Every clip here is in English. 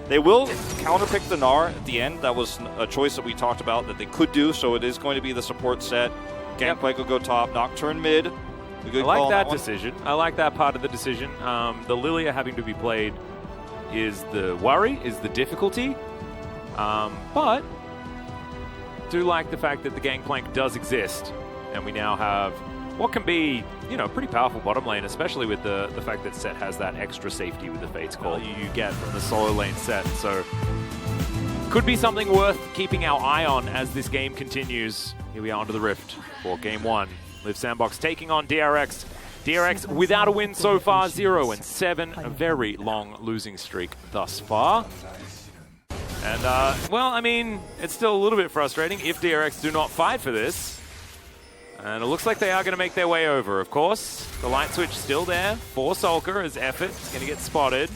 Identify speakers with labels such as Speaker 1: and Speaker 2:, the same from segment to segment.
Speaker 1: They will counterpick the Gnar at the end. That was a choice that we talked about that they could do, so it is going to be the support set. Gangplank will go top, Nocturne mid.
Speaker 2: I like that decision. I like that part of the decision. The Lilia having to be played is the worry, is the difficulty. But do like the fact that the Gangplank does exist, and we now have what can be, pretty powerful bottom lane, especially with the fact that set has that extra safety with the Fates Call you get from the solo lane set. So could be something worth keeping our eye on as this game continues. Here we are onto the Rift for Game 1. Liv Sandbox taking on DRX. DRX without a win so far, 0-7, a very long losing streak thus far. And, well, I mean, it's still a little bit frustrating if DRX do not fight for this. And it looks like they are going to make their way over, of course. The light switch still there for Sulker as Effort is going to get spotted.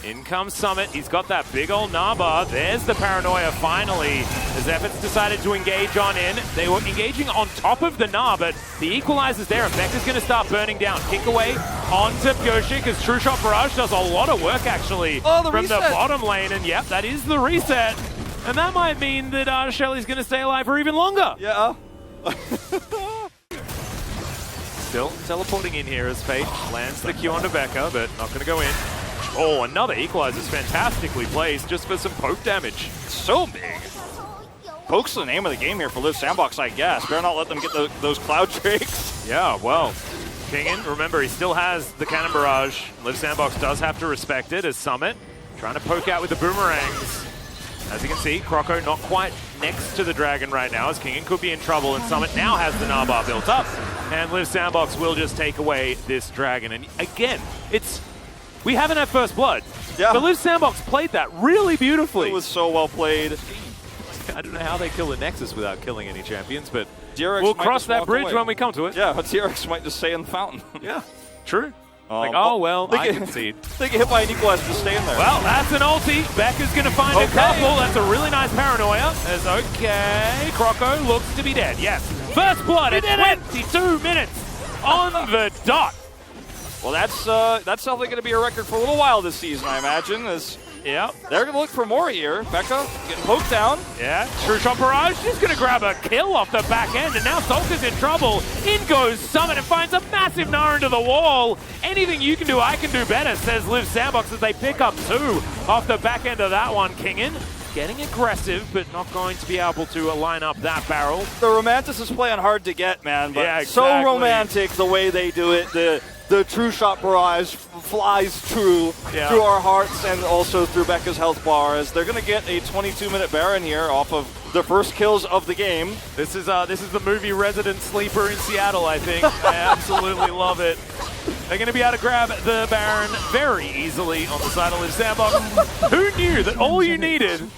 Speaker 2: In comes Summit. He's got that big old Naba. There's the paranoia finally as Effort's decided to engage on in. They were engaging on top of the Gnar, but the equalizer's there and Becca's going to start burning down. Kick away onto Pyoshik as True Shot Barrage does a lot of work actually from
Speaker 1: reset.
Speaker 2: the bottom lane. And yep, that is the reset. And that might mean that Shelly's going to stay alive for even longer.
Speaker 1: Yeah.
Speaker 2: Still teleporting in here as Fate lands the Q onto Becca, but not going to go in. Oh, another equalizer is fantastically placed just for some poke damage.
Speaker 1: So big. Poke's the name of the game here for Liv Sandbox, I guess. Better not let them get those cloud tricks.
Speaker 2: Yeah, well, Kingen, remember, he still has the Cannon Barrage. Liv Sandbox does have to respect it as Summit trying to poke out with the boomerangs. As you can see, Croco not quite next to the Dragon right now, as Kingen could be in trouble, and Summit now has the Narbar built up. And Liv Sandbox will just take away this Dragon. And again, we haven't had first blood.
Speaker 1: Yeah.
Speaker 2: But Liv Sandbox played that really beautifully.
Speaker 1: It was so well played.
Speaker 2: I don't know how they kill the Nexus without killing any champions, but
Speaker 1: DRX
Speaker 2: we'll cross that bridge when we come to it.
Speaker 1: Yeah, but DRX might just stay in the fountain.
Speaker 2: Yeah, true. I concede.
Speaker 1: They get hit by an equalizer, just stay in there.
Speaker 2: Well, that's an ulti. Becca's going to find a couple. That's a really nice paranoia. As Croco looks to be dead. Yes. First blood at 22 minutes on the dot.
Speaker 1: Well, that's definitely going to be a record for a little while this season, I imagine. Yeah, they're going to look for more here. Becca getting poked down.
Speaker 2: Yeah, True Shot Barrage is going to grab a kill off the back end, and now Sulker's in trouble. In goes Summit and finds a massive Gnar into the wall. Anything you can do, I can do better, says Liv Sandbox as they pick up 2 off the back end of that one. Kingen getting aggressive, but not going to be able to line up that barrel.
Speaker 1: The Romantis is playing hard to get, man, but
Speaker 2: yeah, exactly.
Speaker 1: So romantic the way they do it. The True Shot Barrage flies through our hearts and also through Becca's health bar as they're going to get a 22-minute Baron here off of the first kills of the game.
Speaker 2: This is the movie Resident Sleeper in Seattle, I think. I absolutely love it. They're going to be able to grab the Baron very easily on the side of Liv Sandbox. Who knew that all you needed...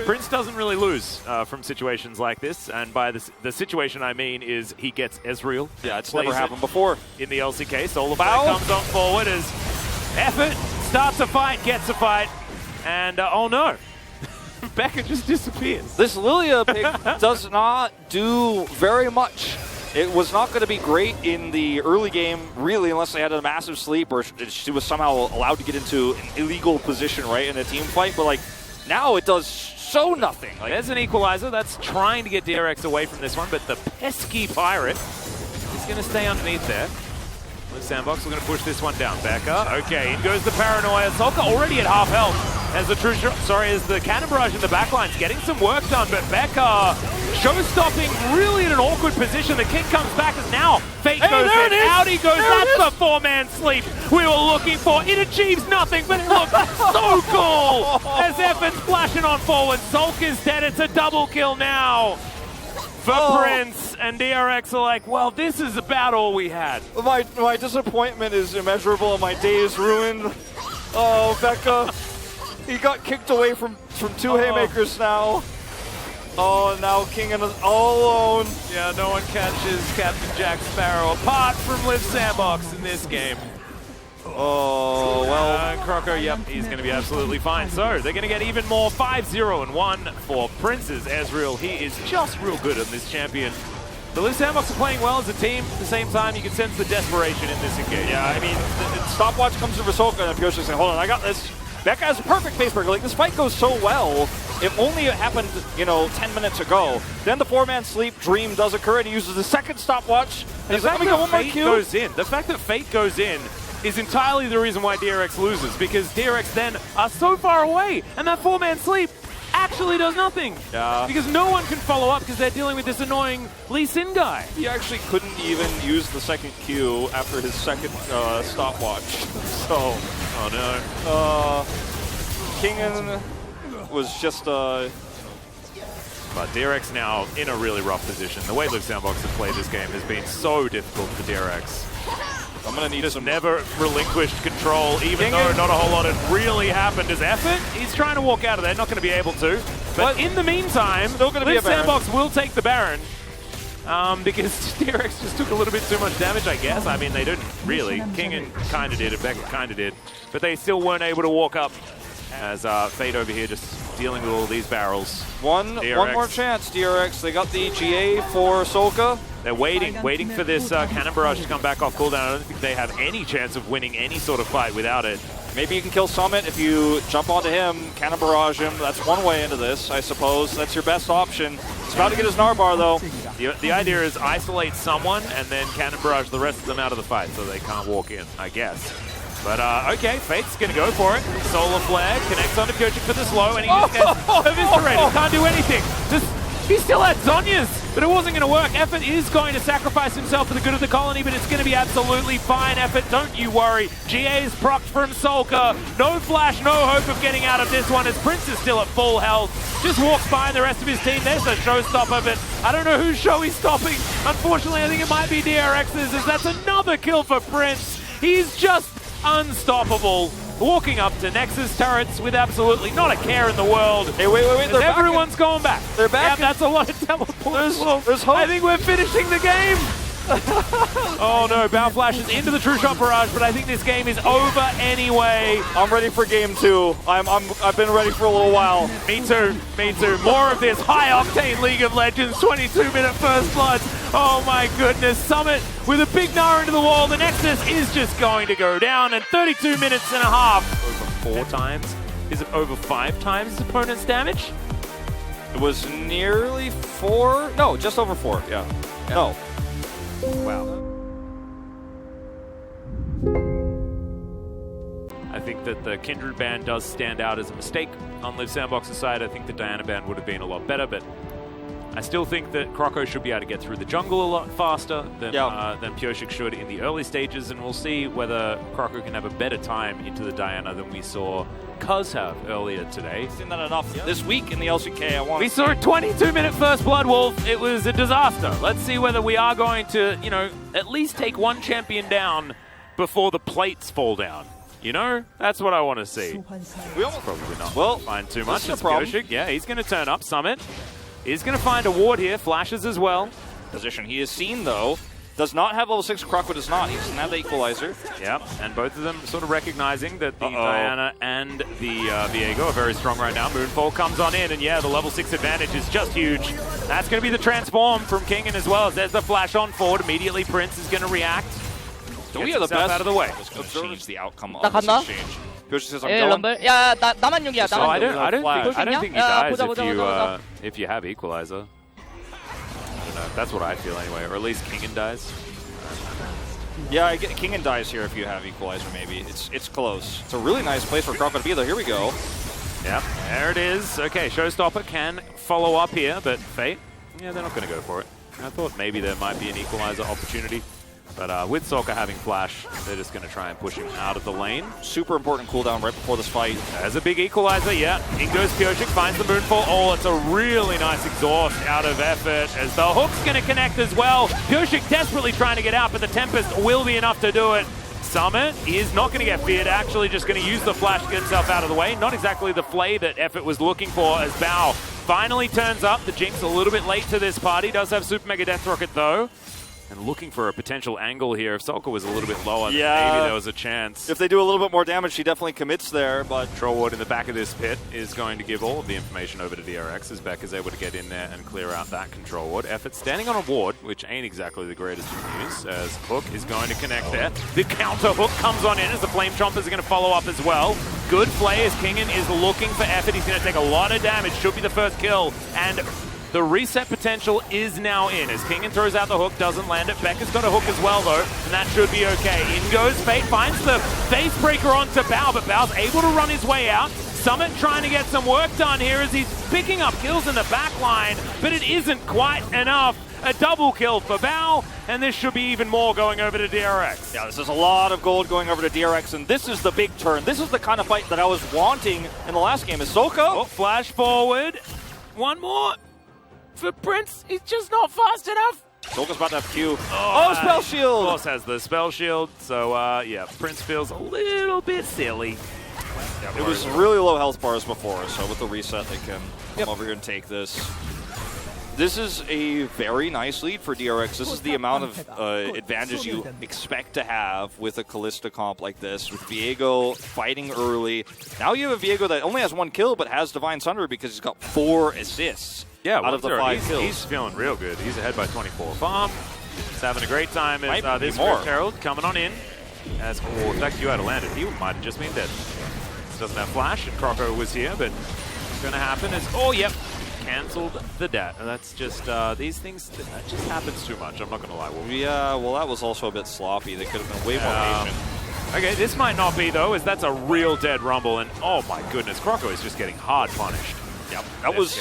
Speaker 2: Prince doesn't really lose from situations like this, and by the situation I mean is he gets Ezreal.
Speaker 1: Yeah, it's never happened before.
Speaker 2: In the LCK, Solar Flare comes on forward as Effort starts a fight, gets a fight, and oh no. Becca just disappears.
Speaker 1: This Lilia pick does not do very much. It was not going to be great in the early game, really, unless they had a massive sleep or she was somehow allowed to get into an illegal position, right, in a team fight. But, now it does so nothing.
Speaker 2: There's an equalizer that's trying to get DRX away from this one, but the pesky Pirate is going to stay underneath there. Liv Sandbox, we're going to push this one down. Becca, okay, in goes the Paranoia. Sulker already at half health as the Cannon Barrage in the backline's getting some work done, but Becca show-stopping really in an awkward position. The kick comes back as now Fate goes in. Out he goes. That's the 4-man sleep we were looking for. It achieves nothing, but it looks so cool as Effort's flashing on forward. Sulker's dead. It's a double kill now for Prince, and DRX are like, well, this is about all we had.
Speaker 1: My disappointment is immeasurable and my day is ruined. Oh, Becca. He got kicked away from 2 haymakers now. Oh, now Kingen is all alone.
Speaker 2: Yeah, no one catches Captain Jack Sparrow apart from Liv Sandbox in this game.
Speaker 1: Oh, well.
Speaker 2: Croco, yep, he's going to be absolutely fine. So they're going to get even more 5-0-1 for Prince's Ezreal. He is just real good on this champion. The Liv Sandbox are playing well as a team. At the same time, you can sense the desperation in this engagement.
Speaker 1: Yeah, I mean, the stopwatch comes to Visoka and Pyoshik saying, hold on, I got this. Becca has a perfect face breaker. Like, this fight goes so well. If only it happened, 10 minutes ago. Then the 4-man sleep dream does occur, and he uses the second stopwatch. And he's like, let me go one more Q.
Speaker 2: The fact that Fate goes in is entirely the reason why DRX loses, because DRX then are so far away, and that 4-man sleep actually does nothing.
Speaker 1: Yeah.
Speaker 2: Because no one can follow up because they're dealing with this annoying Lee Sin guy.
Speaker 1: He actually couldn't even use the second Q after his second stopwatch. So,
Speaker 2: oh no.
Speaker 1: Kingen was just
Speaker 2: But DRX now in a really rough position. The way Live Sandbox have played this game has been so difficult for DRX.
Speaker 1: I'm going to need some...
Speaker 2: Never relinquished control, even though not a whole lot had really happened as effort. He's trying to walk out of there, not going to be able to. But in the meantime, Live Sandbox will take the Baron. Because DRX just took a little bit too much damage, I guess. I mean, they didn't really. Kingen kind of did, and Becca kind of did. But they still weren't able to walk up as Fate over here just dealing with all these barrels.
Speaker 1: One more chance, DRX. They got the GA for Solka.
Speaker 2: They're waiting for this Cannon Barrage to come back off cooldown. I don't think they have any chance of winning any sort of fight without it.
Speaker 1: Maybe you can kill Summit if you jump onto him, Cannon Barrage him. That's one way into this, I suppose. That's your best option. He's about to get his Narbar, though.
Speaker 2: The idea is isolate someone and then Cannon Barrage the rest of them out of the fight so they can't walk in, I guess. But, okay, Fate's going to go for it. Solar Flare connects onto Kyochik for the slow, and he just gets eviscerated. Can't do anything. He still had Zhonya's, but it wasn't going to work. Effort is going to sacrifice himself for the good of the colony, but it's going to be absolutely fine. Effort, don't you worry. GA is procced from Solka. No flash, no hope of getting out of this one as Prince is still at full health. Just walks by the rest of his team. There's a showstopper, but I don't know whose show he's stopping. Unfortunately, I think it might be DRX's, as that's another kill for Prince. He's just unstoppable. Walking up to Nexus turrets with absolutely not a care in the world.
Speaker 1: Hey, wait,
Speaker 2: everyone's going back.
Speaker 1: They're back.
Speaker 2: Yeah, that's a lot of teleports.
Speaker 1: There's hope.
Speaker 2: I think we're finishing the game. Oh no, Bow flashes into the True Shot Barrage, but I think this game is over anyway.
Speaker 1: I'm ready for game 2. I've been ready for a little while.
Speaker 2: Me too. More of this high-octane League of Legends 22-minute first blood. Oh my goodness, Summit with a big Nara into the wall. The Nexus is just going to go down, and 32 minutes and a half. Over 4 times? Is it over 5 times his opponent's damage?
Speaker 1: It was nearly 4. No, just over 4. Yeah. No.
Speaker 2: Wow. I think that the Kindred ban does stand out as a mistake on Live Sandbox's side. I think the Diana ban would have been a lot better, but I still think that Croco should be able to get through the jungle a lot faster than Pyoshik should in the early stages, and we'll see whether Croco can have a better time into the Diana than we saw Cuz have earlier today.
Speaker 1: Seen that enough this week in the LCK.
Speaker 2: We saw a 22-minute first Blood Wolf. It was a disaster. Let's see whether we are going to, at least take one champion down before the plates fall down. That's what I want to see.
Speaker 1: We almost
Speaker 2: probably not.
Speaker 1: Well,
Speaker 2: find too much.
Speaker 1: It's Pyoshik.
Speaker 2: Yeah, he's going to turn up. Summit is going to find a ward here. Flashes as well.
Speaker 1: Position he is seen, though. Does not have level 6. Croco does not. He doesn't have the equalizer.
Speaker 2: Yeah, and both of them sort of recognizing that the Diana and the Viego are very strong right now. Moonfall comes on in, and yeah, the level 6 advantage is just huge. That's going to be the transform from Kingen as well. As there's the flash on forward. Immediately, Prince is going to react.
Speaker 1: So we are the best
Speaker 2: out of the way.
Speaker 1: It's going to change the outcome of this exchange. Pyoshik says, I'm going.
Speaker 3: 럼블. 야, 나만 6이야.
Speaker 2: So I don't think he dies
Speaker 3: 보자.
Speaker 2: if you have equalizer. I don't know. That's what I feel anyway, or at least Kingen dies.
Speaker 1: Yeah, Kingen dies here if you have equalizer. Maybe it's close. It's a really nice place for Croco to be, though. Here we go.
Speaker 2: Yeah, there it is. Okay, Showstopper can follow up here, but Fate, yeah, they're not going to go for it. I thought maybe there might be an equalizer opportunity. But with Sokka having flash, they're just going to try and push him out of the lane.
Speaker 1: Super important cooldown right before this fight.
Speaker 2: There's a big equalizer, yeah. In goes Pyoshik, finds the Moonfall. Oh, it's a really nice exhaust out of effort as the hook's going to connect as well. Pyoshik desperately trying to get out, but the Tempest will be enough to do it. Summit is not going to get feared, actually just going to use the flash to get himself out of the way. Not exactly the flay that Effort was looking for as Bao finally turns up. The Jinx a little bit late to this party. Does have Super Mega Death Rocket though. And looking for a potential angle here. If Solka was a little bit lower, maybe there was a chance.
Speaker 1: If they do a little bit more damage, she definitely commits there. But
Speaker 2: Control Ward in the back of this pit is going to give all of the information over to DRX as Beck is able to get in there and clear out that Control Ward. Effort standing on a ward, which ain't exactly the greatest of news, as Hook is going to connect there. The counter hook comes on in as the Flame Chompers are going to follow up as well. Good play as Kingen is looking for effort. He's going to take a lot of damage. Should be the first kill. And the reset potential is now in. As Kingen throws out the hook, doesn't land it. Becca's got a hook as well, though, and that should be okay. In goes Fate, finds the face breaker onto Bao, but Bao's able to run his way out. Summit trying to get some work done here as he's picking up kills in the back line, but it isn't quite enough. A double kill for Bao, and this should be even more going over to DRX.
Speaker 1: Yeah, this is a lot of gold going over to DRX, and this is the big turn. This is the kind of fight that I was wanting in the last game. Is Soka?
Speaker 2: Oh, flash forward. One more for Prince. He's just not fast enough.
Speaker 1: Soka's about to have Q. Oh, spell shield!
Speaker 2: Of course has the spell shield, so yeah, Prince feels a little bit silly.
Speaker 1: Yeah, it was really low health bars before, so with the reset they can come over here and take this. This is a very nice lead for DRX. This is the amount of advantage you expect to have with a Kalista comp like this, with Viego fighting early. Now you have a Viego that only has 1 kill, but has Divine Sunder because he's got 4 assists out of the 5 kills.
Speaker 2: He's feeling real good. He's ahead by 24. Farm, he's having a great time as this
Speaker 1: more.
Speaker 2: Rift Herald coming on in. As in fact, you had landed. He might have just been dead. Doesn't have flash, and Croco was here, but what's going to happen is, oh, yep. Cancelled the dat. That's just, these things, that just happens too much. I'm not going to lie.
Speaker 1: Yeah, well, that was also a bit sloppy. They could have been way more patient.
Speaker 2: Okay, this might not be, though, as that's a real dead rumble. And, oh, my goodness, Croco is just getting hard punished.
Speaker 1: Yep, that was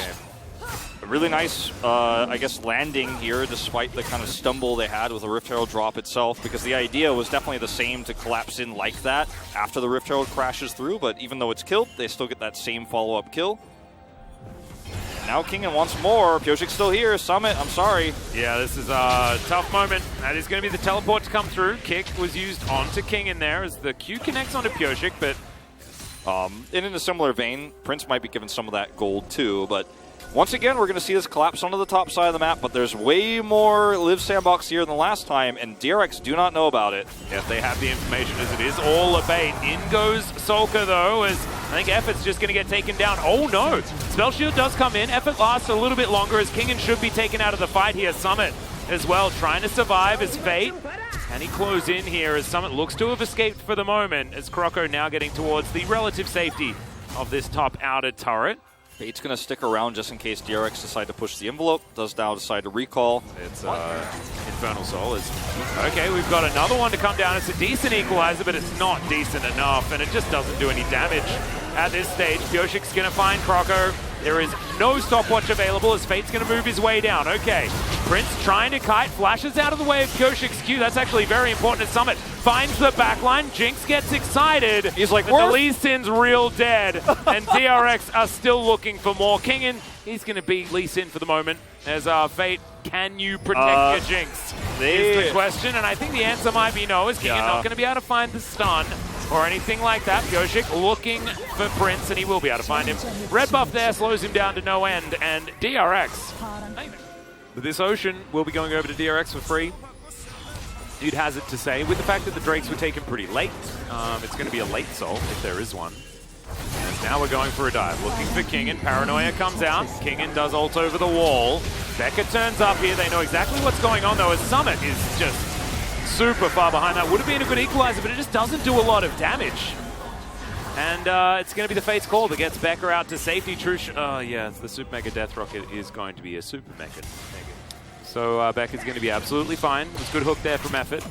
Speaker 1: a really nice, I guess, landing here, despite the kind of stumble they had with the Rift Herald drop itself, because the idea was definitely the same to collapse in like that after the Rift Herald crashes through, but even though it's killed, they still get that same follow-up kill. Now Kingen wants more. Pyoshik's still here. Summit, I'm sorry.
Speaker 2: Yeah, this is a tough moment. That is going to be the teleport to come through. Kick was used onto Kingen there as the Q connects onto Pyoshik, but
Speaker 1: and in a similar vein, Prince might be given some of that gold too, but once again, we're going to see this collapse onto the top side of the map, but there's way more Live Sandbox here than last time, and DRX do not know about it.
Speaker 2: Yes, they have the information as it is all a bait. In goes Solka, though, as I think Effort's just going to get taken down. Oh, no. Spell Shield does come in. Effort lasts a little bit longer as Kingen should be taken out of the fight here. Summit as well, trying to survive as Fate. Can he close in here as Summit looks to have escaped for the moment, as Croco now getting towards the relative safety of this top outer turret.
Speaker 1: Fate's going to stick around just in case DRX decide to push the envelope. Does now decide to recall.
Speaker 2: It's Infernal Soul. Okay, we've got another one to come down. It's a decent equalizer, but it's not decent enough, and it just doesn't do any damage at this stage. Pyoshik's going to find Croco. There is no stopwatch available as Fate's going to move his way down. Okay, Prince trying to kite, flashes out of the way of Pyoshik's Q. That's actually very important as Summit finds the backline. Jinx gets excited.
Speaker 1: He's like,
Speaker 2: the Lee Sin's real dead, and DRX are still looking for more. Kingen, he's going to beat Lee Sin for the moment. As Fate, can you protect your Jinx? Is the question, and I think the answer might be no, as Kingen not going to be able to find the stun or anything like that. Pyoshik looking for Prince, and he will be able to find him. Red buff there slows him down to no end, and DRX. This Ocean will be going over to DRX for free. Dude has it to say, with the fact that the Drakes were taken pretty late, it's going to be a late soul, if there is one. And now we're going for a dive, looking for Kingen. Paranoia comes out. Kingen does ult over the wall. Becca turns up here. They know exactly what's going on, though, as Summit is just super far behind. That would have been a good equalizer, but it just doesn't do a lot of damage. And it's going to be the Fate's call that gets Becca out to safety. Oh, yeah, the Super Mega Death Rocket is going to be a Super Mega. So Becca's going to be absolutely fine. It was a good hook there from Effort.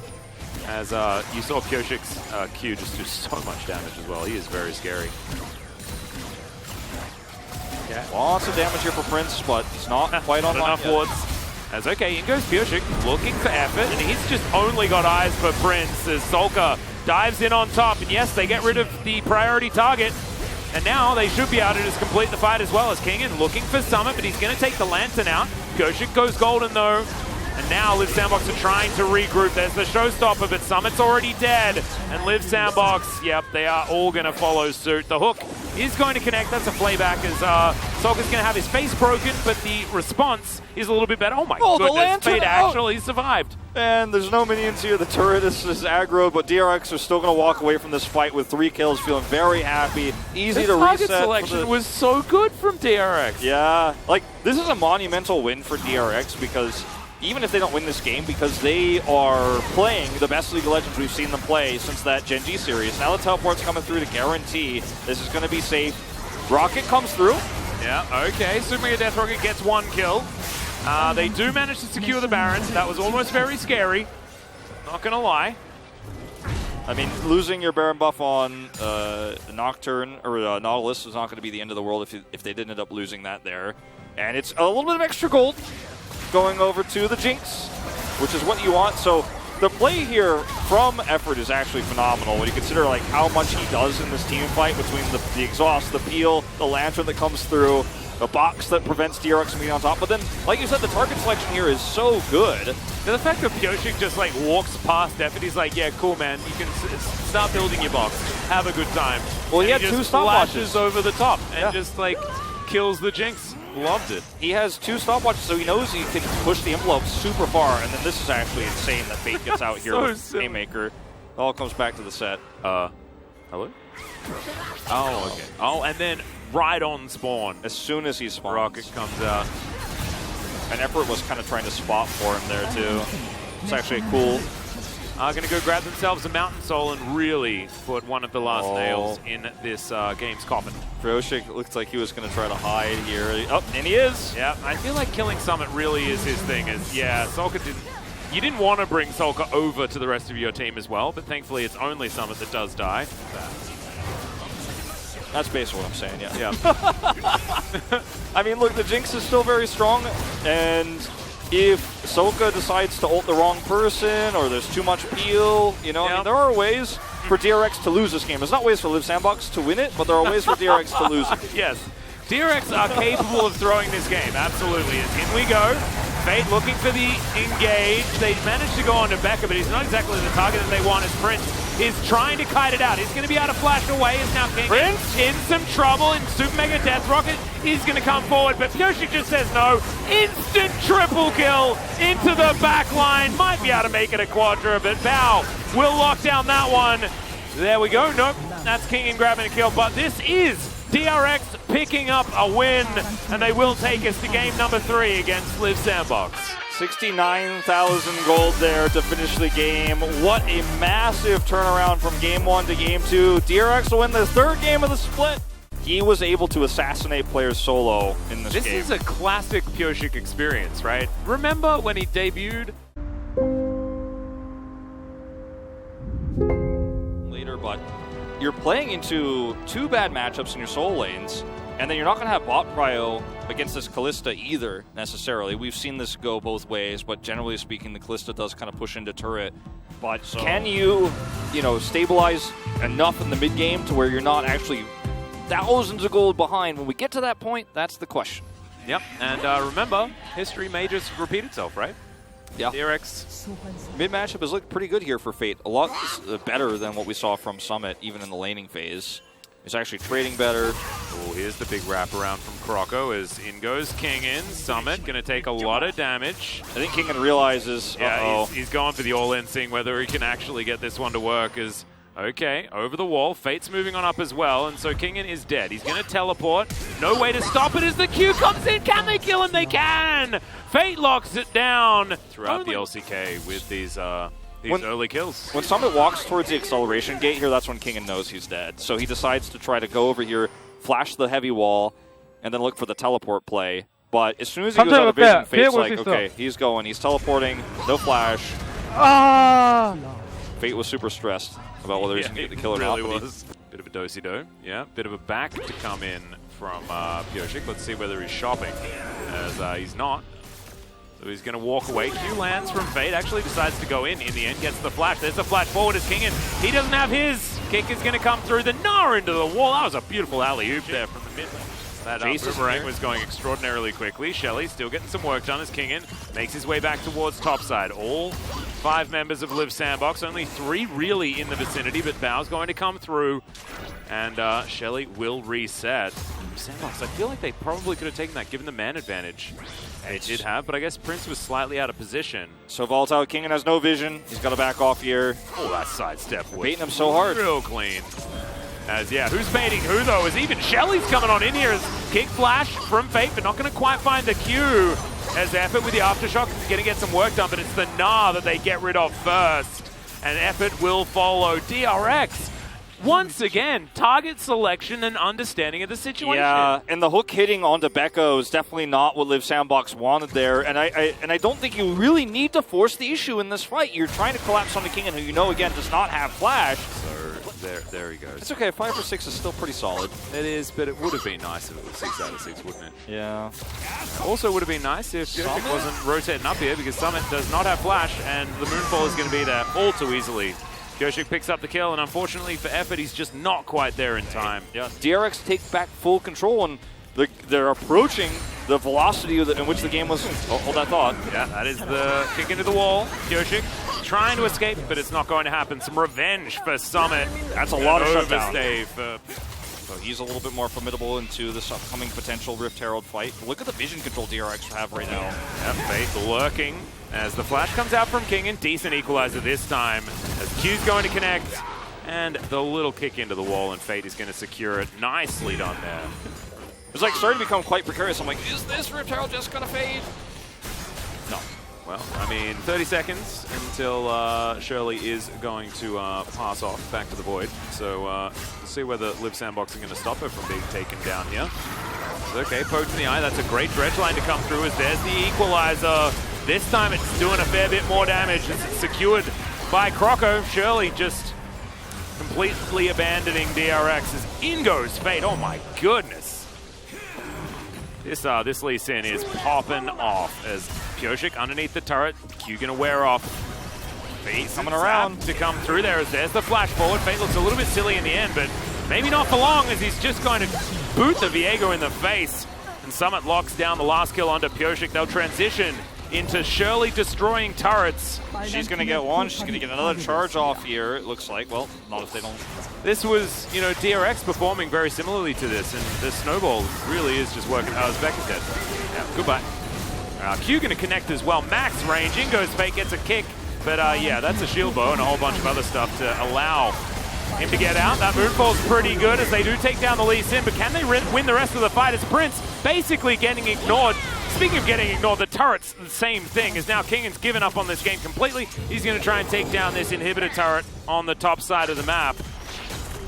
Speaker 2: As you saw Pyoshik's Q just do so much damage as well. He is very scary.
Speaker 1: Yeah. Lots of damage here for Prince, but he's not quite on
Speaker 2: enough wards. As okay, in goes Pyoshik, looking for Effort, and he's just only got eyes for Prince as Solka dives in on top. And yes, they get rid of the priority target. And now they should be able to just complete the fight as well as Kingen looking for Summit, but he's going to take the Lantern out. Pyoshik goes golden though. And now Live Sandbox are trying to regroup. There's the showstopper, but Summit's already dead. And Live Sandbox, yep, they are all going to follow suit. The hook is going to connect. That's a playback as Solka's going to have his face broken, but the response is a little bit better. Oh my goodness, Fate actually survived.
Speaker 1: And there's no minions here. The turret is aggroed, but DRX are still going to walk away from this fight with 3 kills, feeling very happy. Easy to reset.
Speaker 2: The target selection was so good from DRX.
Speaker 1: Yeah, like, this is a monumental win for DRX because even if they don't win this game, because they are playing the best League of Legends we've seen them play since that Gen G series. Now the teleport's coming through to guarantee this is going to be safe. Rocket comes through.
Speaker 2: Yeah, okay. Super Mega Death Rocket gets 1 kill. They do manage to secure the Barons. That was almost very scary. Not going to lie.
Speaker 1: I mean, losing your Baron buff on Nocturne or Nautilus is not going to be the end of the world if they did end up losing that there. And it's a little bit of extra gold going over to the Jinx, which is what you want. So the play here from Effort is actually phenomenal when you consider like how much he does in this team fight between the exhaust, the peel, the lantern that comes through, the box that prevents DRX from being on top. But then, like you said, the target selection here is so good.
Speaker 2: Now, the fact that Pyoshik just like walks past Effort, he's like, yeah, cool, man. You can start building your box. Have a good time.
Speaker 1: Well, he
Speaker 2: and
Speaker 1: had
Speaker 2: he
Speaker 1: 2
Speaker 2: just flashes
Speaker 1: stopwatches
Speaker 2: over the top and just like kills the Jinx. Loved it.
Speaker 1: He has 2 stopwatches, so he knows he can push the envelope super far. And then this is actually insane that Fate gets out here with Haymaker. It all comes back to the set.
Speaker 2: Hello? Oh, okay. Oh, and then right on spawn.
Speaker 1: As soon as he spawns.
Speaker 2: Rocket comes out.
Speaker 1: And Effort was kind of trying to spot for him there, too. It's actually cool.
Speaker 2: Going to go grab themselves a Mountain Soul and really put one of the last nails in this game's coffin.
Speaker 1: Pyoshik looked like he was going to try to hide here. Oh, and he is.
Speaker 2: Yeah, I feel like killing Summit really is his thing. Solka didn't... You didn't want to bring Solka over to the rest of your team as well, but thankfully it's only Summit that does die.
Speaker 1: That's basically what I'm saying, yeah. I mean, look, the Jinx is still very strong, and if Solka decides to ult the wrong person or there's too much peel, you know, I mean, there are ways for DRX to lose this game. There's not ways for Live Sandbox to win it, but there are ways for DRX to lose it.
Speaker 2: Yes. DRX are capable of throwing this game, absolutely. In we go. Fate looking for the engage. They managed to go on to Becca, but he's not exactly the target that they want as Prince is trying to kite it out. He's going to be able to flash away. Is now King
Speaker 1: Prince
Speaker 2: in some trouble, and Super Mega Death Rocket is going to come forward, but Pyoshik just says no. Instant triple kill into the back line. Might be able to make it a quadra, but Bao will lock down that one. There we go. Nope, that's King grabbing a kill, but this is DRX picking up a win, and they will take us to game number 3 against Live Sandbox.
Speaker 1: 69,000 gold there to finish the game. What a massive turnaround from game 1 to game 2. DRX will win the 3rd game of the split. He was able to assassinate players solo in this game.
Speaker 2: This is a classic Pyoshik experience, right? Remember when he debuted?
Speaker 1: Later, but you're playing into 2 bad matchups in your solo lanes, and then you're not going to have bot prio against this Kalista either, necessarily. We've seen this go both ways, but generally speaking, the Kalista does kind of push into turret. But can you stabilize enough in the mid game to where you're not actually thousands of gold behind? When we get to that point, that's the question.
Speaker 2: Yep, and remember, history may just repeat itself, right?
Speaker 1: Yeah.
Speaker 2: DRX.
Speaker 1: Mid matchup has looked pretty good here for Fate. A lot better than what we saw from Summit, even in the laning phase. He's actually trading better.
Speaker 2: Oh, here's the big wraparound from Croco as in goes King in. Summit going to take a lot of damage.
Speaker 1: I think King realizes,
Speaker 2: he's going for the all-in, seeing whether he can actually get this one to work. Okay, over the wall. Fate's moving on up as well, and so Kingen is dead. He's going to teleport. No way to stop it as the Q comes in. Can they kill him? They can! Fate locks it down throughout the LCK with these early kills.
Speaker 1: When Summit walks towards the acceleration gate here, that's when Kingen knows he's dead. So he decides to try to go over here, flash the heavy wall, and then look for the teleport play. But as soon as he goes out of vision, Fate's like, okay, he's going. He's teleporting. No flash. Fate was super stressed about whether he's going to get the kill or not.
Speaker 2: Really was. Bit of a do-si-do. Yeah, bit of a back to come in from Pyoshik. Let's see whether he's shopping, as he's not. So he's going to walk away. Q lands from Fate. Actually decides to go in the end. Gets the flash. There's the flash forward as Kingen. He doesn't have his. Kick is going to come through the Gnar into the wall. That was a beautiful alley-oop there from the mid. That boomerang was going extraordinarily quickly. Shelly still getting some work done as Kingen makes his way back towards topside. All 5 members of Live Sandbox. Only 3 really in the vicinity, but Bao's going to come through. And Shelly will reset. Sandbox, I feel like they probably could have taken that given the man advantage. They did have, but I guess Prince was slightly out of position.
Speaker 1: So volatile, Kingen has no vision. He's got to back off here.
Speaker 2: Oh, that sidestep was
Speaker 1: baiting him so hard.
Speaker 2: Real clean. Who's baiting who though? As even Shelly's coming on in here as kick flash from Fate, but not going to quite find the Q. as Effort with the Aftershock is going to get some work done, but it's the Gnar that they get rid of first. And Effort will follow. DRX, once again, target selection and understanding of the situation.
Speaker 1: Yeah, and the hook hitting onto Becca is definitely not what Live Sandbox wanted there. And I don't think you really need to force the issue in this fight. You're trying to collapse onto Kingen, who you know, again, does not have flash.
Speaker 2: So there he goes.
Speaker 1: It's okay, 5 for 6 is still pretty solid.
Speaker 2: It is, but it would have been nice if it was 6 out of 6, wouldn't it?
Speaker 1: Yeah.
Speaker 2: Also would have been nice if Jokic wasn't rotating up here, because Summit does not have flash, and the Moonfall is going to be there all too easily. Jokic picks up the kill, and unfortunately for Effort, he's just not quite there in time. Yeah,
Speaker 1: DRX take back full control, and they're approaching the velocity in which the game was. Oh, hold that thought.
Speaker 2: Yeah, that is the kick into the wall. Jokic trying to escape, but it's not going to happen. Some revenge for Summit.
Speaker 1: That's a lot of shutdown.
Speaker 2: So
Speaker 1: he's a little bit more formidable into this upcoming potential Rift Herald fight. Look at the vision control DRX have right now.
Speaker 2: Yeah, Fate lurking as the flash comes out from Kingen. Decent equalizer this time as Q's going to connect. And the little kick into the wall, and Fate is going to secure it. Nicely done there.
Speaker 1: It's like starting to become quite precarious. I'm like, is this Rift Herald just going to fade? No.
Speaker 2: Well, I mean, 30 seconds until Shirley is going to pass off back to the Void. So we'll see whether Live Sandbox are going to stop her from being taken down here. Okay, poked in the eye. That's a great dredge line to come through as there's the equalizer. This time it's doing a fair bit more damage as it's secured by Croco. Shirley just completely abandoning DRX as in goes Fate. Oh my goodness. This Lee Sin is popping off as Pyosik underneath the turret. Q gonna wear off. Fate
Speaker 1: coming around
Speaker 2: to come through there as there's the flash forward. Fate looks a little bit silly in the end, but maybe not for long as he's just going to boot the Viego in the face. And Summit locks down the last kill onto Pyosik. They'll transition into Shirley destroying turrets.
Speaker 1: She's going to get one. She's going to get another charge off here, it looks like. Well, not if they don't.
Speaker 2: This was, you know, DRX performing very similarly to this, and the snowball really is just working out as Becca said. Yeah, goodbye. Q going to connect as well. Max range. In goes Fate, gets a kick. But yeah, that's a shield bow and a whole bunch of other stuff to allow him to get out. That Moonfall's pretty good as they do take down the Lee Sin, but can they win the rest of the fight as Prince basically getting ignored? Speaking of getting ignored, the turret's the same thing, as now Kingen's given up on this game completely. He's going to try and take down this inhibitor turret on the top side of the map.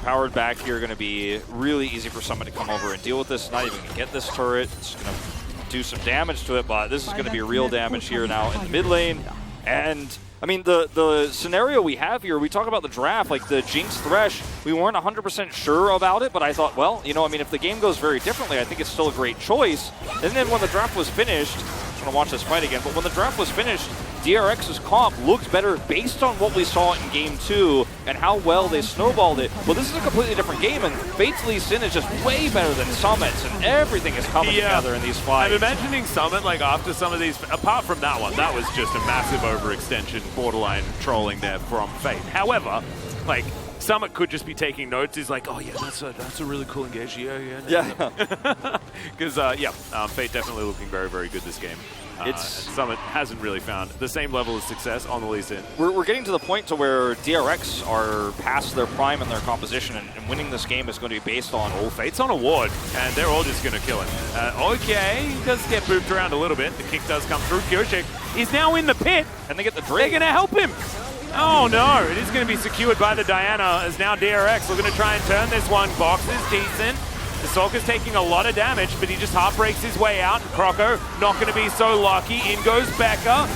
Speaker 1: Powered back here going to be really easy for someone to come over and deal with this. Not even going to get this turret. It's going to do some damage to it, but this is going to be real damage here now in the mid lane. And I mean, the scenario we have here, we talk about the draft, like the Jinx Thresh, we weren't 100% sure about it, but I thought, well, you know, I mean, if the game goes very differently, I think it's still a great choice. And then when the draft was finished, I'm going to watch this fight again, but when the draft was finished, DRX's comp looked better based on what we saw in Game 2 and how well they snowballed it. Well, this is a completely different game, and Fate's Lee Sin is just way better than Summit's, and everything is coming together in these fights.
Speaker 2: I'm imagining Summit, like, after some of these, apart from that one, that was just a massive overextension, borderline trolling there from Fate. However, like, Summit could just be taking notes. He's like, oh yeah, that's a really cool engage. Yeah. Because Fate definitely looking very, very good this game. Summit hasn't really found the same level of success on the Lee Sin.
Speaker 1: We're getting to the point to where DRX are past their prime in their composition, and winning this game is going to be based on.
Speaker 2: Oh, Fate's on a ward, and they're all just going to kill him. Okay, he does get booped around a little bit. The kick does come through. Pyosik is now in the pit, and they get the Drake. They're going to help him. Oh no, it is going to be secured by the Diana, as now DRX looking to try and turn this one. Box is decent. The Sulker's taking a lot of damage, but he just heartbreaks his way out. Croco not going to be so lucky. In goes Becca.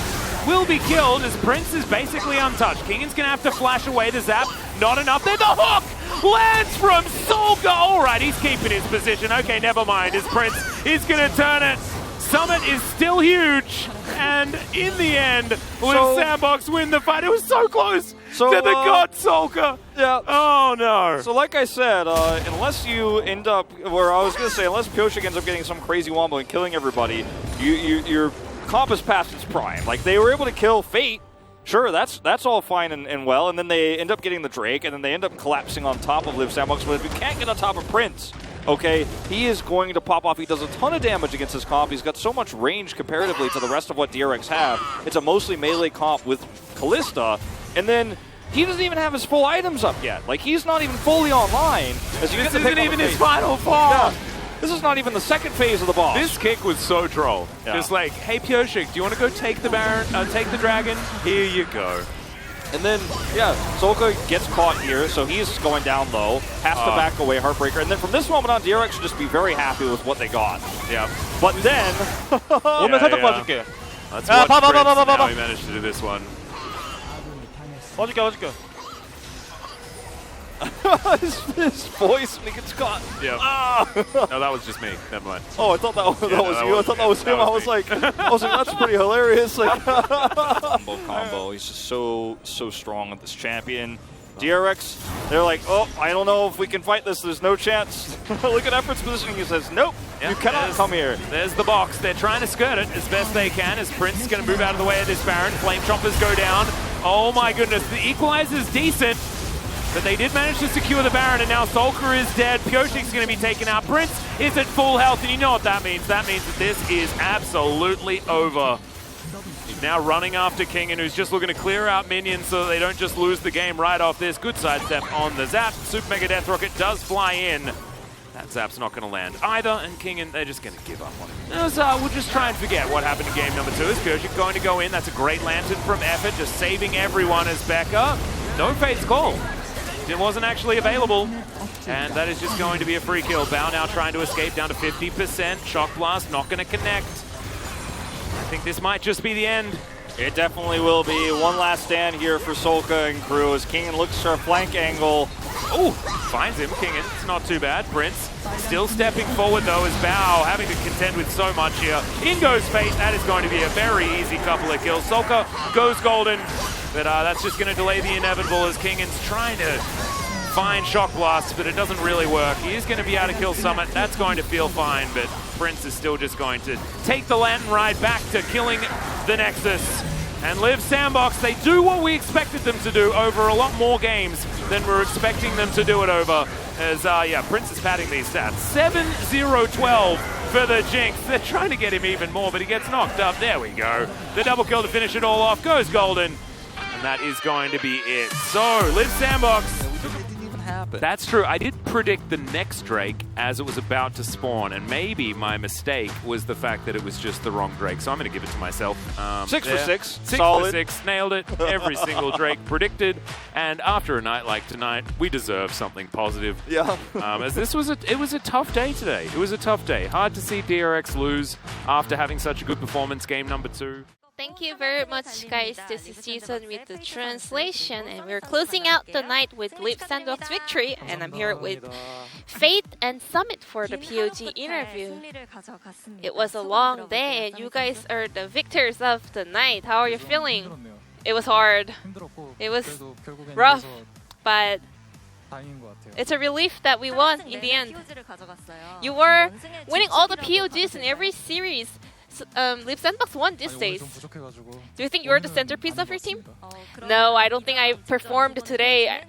Speaker 2: Will be killed as Prince is basically untouched. Kingen's going to have to flash away the zap. Not enough there. The hook lands from Sulker. All right, he's keeping his position. Okay, never mind, as Prince is going to turn it. Summit is still huge, and in the end, Live Sandbox win the fight. It was so close to the God Sulker.
Speaker 1: Yeah.
Speaker 2: Oh no.
Speaker 1: So like I said, unless you end up, where I was going to say, unless Pyosik ends up getting some crazy wombo and killing everybody, your comp is past its prime. Like, they were able to kill Fate. Sure, that's all fine and well, and then they end up getting the Drake, and then they end up collapsing on top of Live Sandbox. But if you can't get on top of Prince, okay, he is going to pop off. He does a ton of damage against his comp. He's got so much range comparatively to the rest of what DRX have. It's a mostly melee comp with Kalista, and then he doesn't even have his full items up yet. Like, he's not even fully online.
Speaker 2: This isn't even his final form. Yeah.
Speaker 1: This is not even the second phase of the boss.
Speaker 2: This kick was so troll.
Speaker 1: Yeah.
Speaker 2: Just like, hey Pioshik, do you want to go take the Baron, take the dragon? Here you go.
Speaker 1: And then, yeah, Solka gets caught here, so he's going down low, has to back away, Heartbreaker. And then from this moment on, DRX should just be very happy with what they got.
Speaker 2: Yeah.
Speaker 1: But then...
Speaker 3: 오면 살짝 봐줄게.
Speaker 2: Let's
Speaker 3: 야,
Speaker 2: watch
Speaker 3: 봐, 봐, 봐,
Speaker 2: Prince.
Speaker 3: 봐, 봐,
Speaker 2: Now
Speaker 3: 봐.
Speaker 2: he managed to do this one.
Speaker 3: 봐줄게.
Speaker 1: his voice when he gets caught.
Speaker 2: Yeah.
Speaker 1: Ah!
Speaker 2: No, that was just me. Never mind.
Speaker 1: Oh, I thought that was,
Speaker 2: Yeah,
Speaker 1: that was
Speaker 2: that
Speaker 1: you. I
Speaker 2: was
Speaker 1: thought
Speaker 2: me.
Speaker 1: that was
Speaker 2: That
Speaker 1: him.
Speaker 2: was
Speaker 1: I was
Speaker 2: me.
Speaker 1: like, that's pretty hilarious. Like, combo. He's just so strong with this champion. DRX, they're like, oh, I don't know if we can fight this. There's no chance. Look at Effort's positioning. He says, nope, you cannot come here.
Speaker 2: There's the box. They're trying to skirt it as best they can as Prince is going to move out of the way of this Baron. Flame Chompers go down. Oh my goodness, the equalizer's decent. But they did manage to secure the Baron, and now Solka is dead. Pioshik's going to be taken out. Prince is at full health, and you know what that means. That means that this is absolutely over. He's now running after King, and who's just looking to clear out minions so that they don't just lose the game right off this. Good sidestep on the Zap. Super Mega Death Rocket does fly in. That Zap's not going to land either, and King, and they're just going to give up on him. We'll just try and forget what happened in game number 2. Is Pioshik going to go in? That's a great lantern from Effort, just saving everyone as Becca. No Fate's Call. It wasn't actually available, and that is just going to be a free kill. Bao now trying to escape down to 50%. Shock Blast not going to connect. I think this might just be the end.
Speaker 1: It definitely will be. One last stand here for Solka and crew as Kingen looks for a flank angle.
Speaker 2: Oh, finds him, Kingen. It's not too bad. Prince still stepping forward though as Bao having to contend with so much here. In goes Fate. That is going to be a very easy couple of kills. Solka goes golden, but that's just going to delay the inevitable as Kingen's trying to find Shock Blast, but it doesn't really work. He is going to be able to kill Summit. That's going to feel fine, but Prince is still just going to take the Lantern Ride back to killing the Nexus. And Liv Sandbox, they do what we expected them to do over a lot more games than we're expecting them to do it over. As, yeah, Prince is padding these stats. 7-0-12 for the Jinx. They're trying to get him even more, but he gets knocked up. There we go. The double kill to finish it all off. Goes golden. And that is going to be it. So, Liv Sandbox. That's true. I did predict the next Drake as it was about to spawn, and maybe my mistake was the fact that it was just the wrong Drake, so I'm going to give it to myself.
Speaker 1: 6 for 6.
Speaker 2: 6
Speaker 1: Solid.
Speaker 2: for 6. Nailed it. Every single Drake predicted, and after a night like tonight, we deserve something positive.
Speaker 1: Yeah.
Speaker 2: As this was it was a tough day today. It was a tough day. Hard to see DRX lose after having such a good performance game number 2.
Speaker 4: Thank you very much, guys. This is Jason with the translation, and we're closing out the night with Liv Sandbox victory, and I'm here with Fate and Summit for the POG interview. It was a long day, and you guys are the victors of the night. How are you feeling? It was hard. It was rough, but it's a relief that we won in the end. You were winning all the POGs in every series. Liv Sandbox won these days. Do you think you're the centerpiece of your team? No, I don't think I performed today.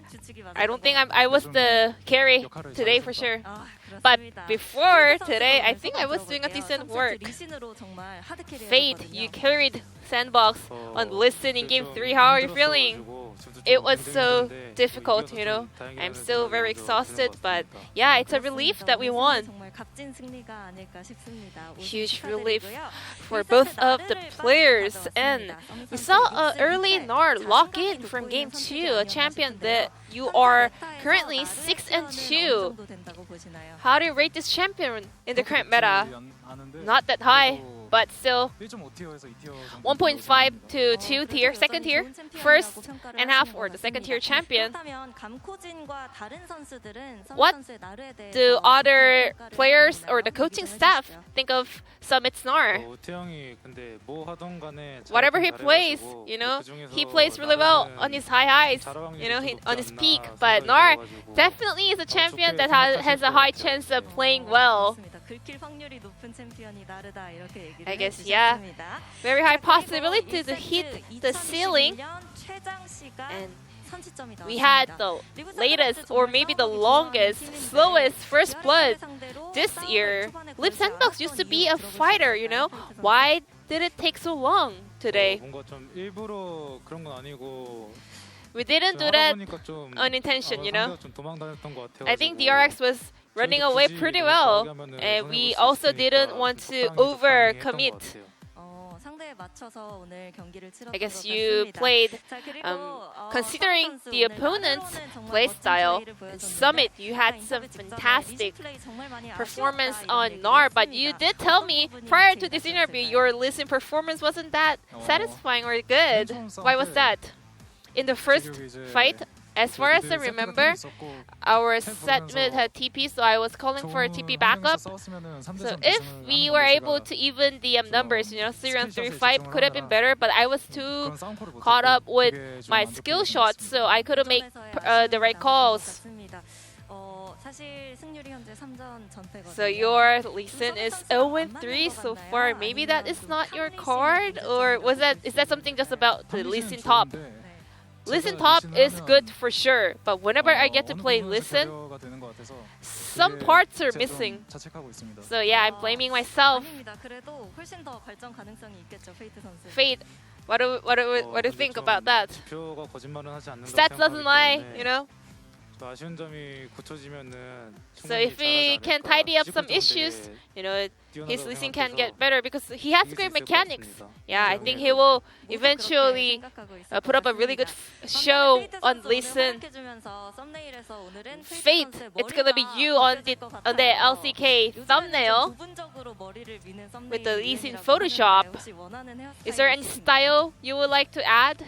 Speaker 4: I don't think I was the carry today for sure. But before today, I think I was doing a decent work. Fate, you carried Sandbox on Listen in Game 3. How are you feeling? It was so difficult, you know. I'm still very exhausted, but yeah, it's a relief that we won. Huge relief for both of the players. And we saw early Nard lock in from Game 2, a champion that you are currently 6-2. How do you rate this champion in the current meta? Not that high, but still 1.5 to 2 tier, second tier, first and half, or the second tier champion. What do other players or the coaching staff think of Summit Snar? Whatever he plays, you know, he plays really well on his high highs, you know, on his peak. But Nar definitely is a champion that has a high chance of playing well. I guess, yeah. Very high possibility to hit the ceiling. And we had the latest, or maybe the longest, slowest first blood this year. Liv Sandbox used to be a fighter, you know. Why did it take so long today? We didn't do that unintention, you know. I think DRX was running away pretty well. And we also didn't want to overcommit. I guess you played considering the opponent's playstyle. Summit, you had some fantastic performance on NAR, but you did tell me prior to this interview your Lee Sin performance wasn't that satisfying or good. Why was that? In the first fight, as far as I remember, our set mid had TP, so I was calling for a TP backup. So if we were able to even the numbers, 3-1-3-5 could have been better, but I was too caught up with my skill shots, so I couldn't make the right calls. So your Lee Sin is 0-3 so far. Maybe that is not your card, or is that something just about the Lee Sin top? Lee Sin top is good for sure, but whenever I get to play Lee Sin, some parts are missing. So yeah, I'm blaming myself. Fate, what do you think about that? Stats doesn't lie, So if we can tidy up some issues, his Lee Sin can get better because he has great mechanics. Yeah, I think he will eventually put up a really good show on Lee Sin. Fate, it's gonna be you on the LCK thumbnail with the Lee Sin Photoshop. Is there any style you would like to add?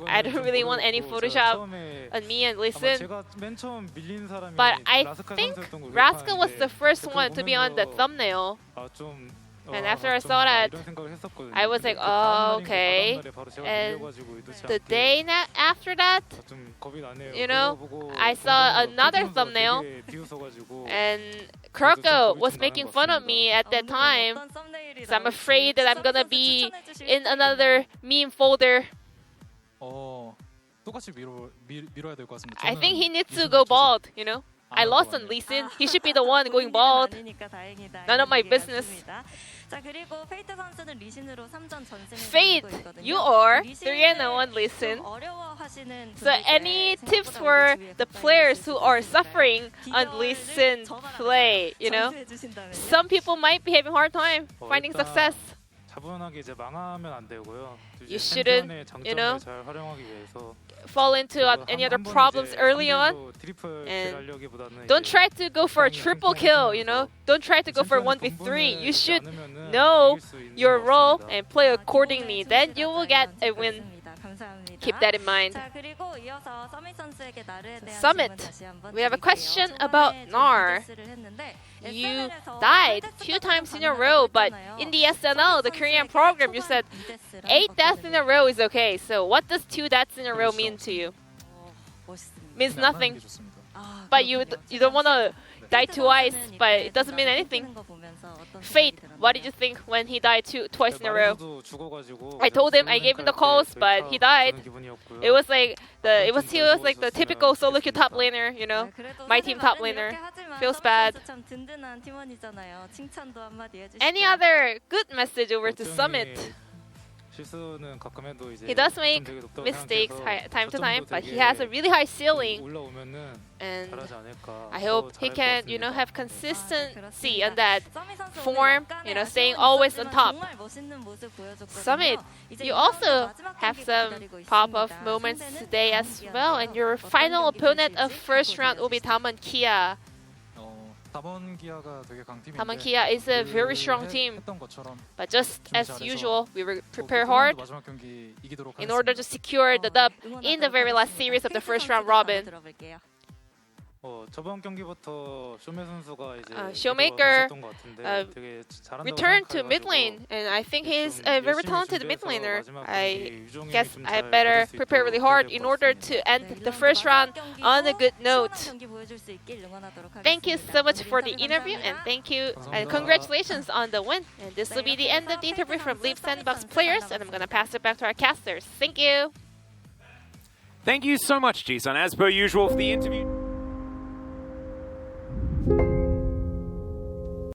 Speaker 4: I don't really want any Photoshop on me and Lee Sin. But I think Raska was the first one to be on the thumbnail. And after I saw that, I was like, oh, okay. And the day after that, I saw another thumbnail. And Kuroko was making fun of me at that time. So I'm afraid that I'm gonna be in another meme folder. I think he needs to go bald, I lost on Lee Sin. He should be the one going bald. None of my business. Fate, you are 3-1 Lee Sin. So any tips for the players who are suffering on Lee Sin play, Some people might be having a hard time finding success. You shouldn't, fall into any other problems early on. And don't try to go for a triple kill, Don't try to go for 1v3. You should know your role and play accordingly. Then you will get a win. Keep that in mind. Summit, we have a question about NAR. You died 2 times in a row, but in the SNL, the Korean program, you said 8 deaths in a row is okay. So what does 2 deaths in a row mean to you? Means nothing. But you don't want to die twice, but it doesn't mean anything. Fate, what did you think when he died twice in a row? I told him, I gave him the calls, but he died. He was like the typical solo queue top laner, my team top laner. Feels bad. Any other good message over to Summit? He does make mistakes time to time, but he has a really high ceiling. And I hope he can, have consistency on that form, staying always on top. Summit, you also have some pop-off moments today as well, and your final opponent of first round will be Damwon Kia. Damwon Kia is a very strong team, but just as usual, we will prepare hard in order to secure the dub in the very last series of the first round robin. Showmaker returned to mid lane, and I think he's a very talented mid laner. I guess I better prepare really hard in order to end the first round on a good note. Thank you so much for the interview, and thank you and congratulations on the win. And this will be the end of the interview from Leap Sandbox players, and I'm gonna pass it back to our casters. Thank you.
Speaker 2: Thank you so much, Jisun, as per usual, for the interview.